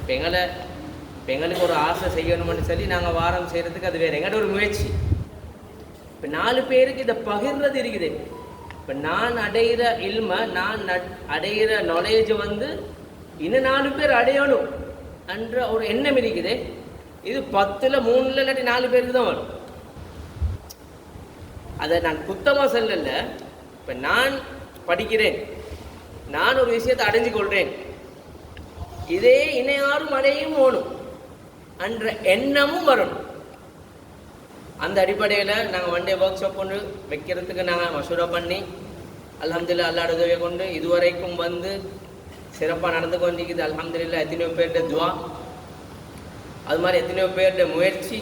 இப்போ எங்களுக்கு ஒரு ஆசை செய்யணும்னு சொல்லி நாங்கள் வாரம் செய்கிறதுக்கு அது வேறு எங்கள்கிட்ட ஒரு முயற்சி. இப்போ 4 பேருக்கு இதை பகிர்றது இருக்குது. இப்போ நான் அடைகிற இல்மை, நான் அடைகிற நாலேஜை வந்து இன்னும் 4 பேர் அடையணும் என்ற ஒரு எண்ணம் இருக்குது. இது 10ல் 3ல் இல்லாட்டி 4 பேருக்கு தான் வரும். அதை நான் குத்தமாக சொல்லல. இப்போ நான் படிக்கிறேன், நான் ஒரு விஷயத்தை அடைஞ்சு கொள்கிறேன், இதே இணையாரும் அடையும் ஓணும் என்ற எண்ணமும் வரணும். அந்த அடிப்படையில் நாங்கள் ஒன் டே ஒர்க் ஷாப் ஒன்று வைக்கிறதுக்கு நாங்கள் மசூரா பண்ணி அல்ஹம்துலில்லாஹ் அல்லாஹ்வுடைய உதவியை கொண்டு இதுவரைக்கும் வந்து சிறப்பாக நடந்து கொண்டிருக்குது. அல்ஹம்துலில்லாஹ் எத்தனையோ பேருடைய துவா, அது மாதிரி எத்தனையோ பேருடைய முயற்சி,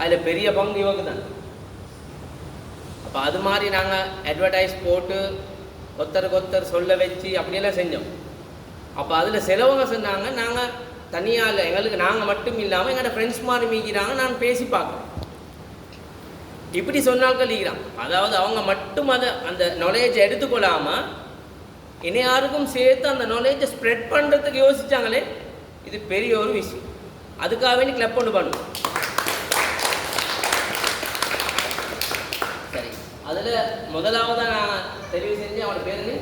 அதில் பெரிய பங்கு இவங்க தான். அப்போ அது மாதிரி நாங்கள் அட்வர்டைஸ் போட்டு ஒருத்தருக்கு ஒருத்தர் சொல்ல வச்சு அப்படியெல்லாம் செஞ்சோம். அப்போ அதில் சிலவங்க சொன்னாங்க, நாங்கள் தனியாக இல்லை, எங்களுக்கு நாங்கள் மட்டும் இல்லாமல் எங்களோட ஃப்ரெண்ட்ஸ் மாதிரி மீக்கிறாங்க, நான் பேசி பார்க்குறேன். இப்படி சொன்னால்கள் இருக்கிறான். அதாவது அவங்க மட்டும் அதை அந்த நாலேஜை எடுத்துக்கொள்ளாமல் இணையாருக்கும் சேர்த்து அந்த நாலேஜை ஸ்ப்ரெட் பண்ணுறதுக்கு யோசித்தாங்களே, இது பெரிய ஒரு விஷயம். அதுக்காகவே நீ கிளப் ஒன்று பண்ணும். சரி, அதில் முதலாவதாக நான் தெரிவு செஞ்சு அவனோட பேரு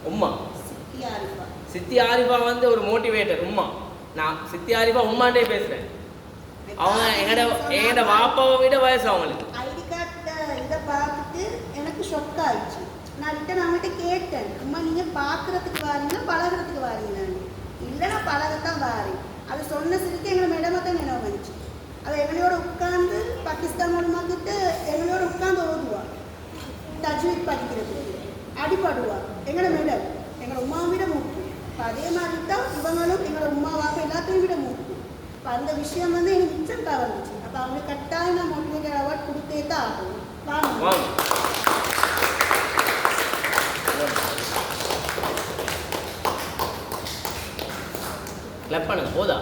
உம்மா. சித்தி ஆரிஃபா வந்து ஒரு மோட்டிவேட்டர். உம்மா, நான் சித்தி ஆரிஃபா உம்மாண்டே பேசுகிறேன். அவங்க எங்கட வாப்பாவை விட வயசு அவங்களுக்கு. ஐடி கார்டு இதை பார்த்துட்டு எனக்கு ஷொக் ஆயிடுச்சு. நான் ரிட்டன் அவங்ககிட்ட கேட்டேன், அம்மா நீங்கள் பார்க்குறதுக்கு வாரீங்கன்னா பழகிறதுக்கு வாரீங்க? இல்லை, நான் பழகத்தான் வாரேன். அது சொன்ன சிரிக்க எங்களை மேடமாக தான் நினைவு வந்துச்சு. அதை எங்களோட உட்காந்து பாகிஸ்தான் மூலமாக்கிட்டு எங்களோட உட்காந்து ஓதுவா, தஜ்வீத் படிக்கிறதுக்கு அடிப்படுவா. எங்களோட மேடம் எங்களோட உமா விட மூக்கு. இப்போ அதே மாதிரி தான் இவங்களும் எங்களோட உமாவாக எல்லாத்தையும் விட மூக்கு. இப்போ அந்த விஷயம் வந்து எனக்கு இன்சென்ட்டாக வந்துச்சு. அப்போ அவங்களுக்கு கட்டாயம் நான் மோட்டிவேட்டட் அவார்ட் கொடுத்தே தான் ஆகணும். வாங்க கிளப் பண்ணுங்க. போதா?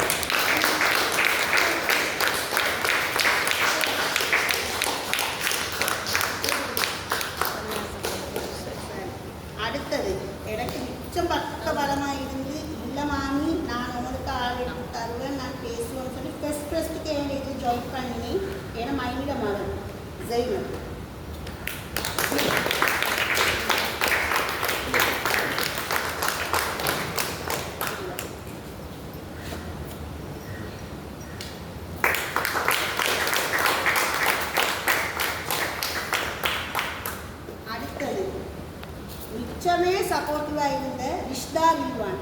அடுத்தது எனக்கு மிச்சம் பக்க பலமாக இருந்து, இல்லை மாமி நான் உங்களுக்கு ஆள் எடுத்து தருவேன், நான் பேசுவேன்னு சொல்லி ஃபஸ்ட்டுக்கு என் இது ஜாயின் பண்ணி ஏன்னா மைனிட மகன் ஜெயினப். மிச்சமே சப்போர்ட்டிவாக இருந்த ரிஷ்தா வில்வான்.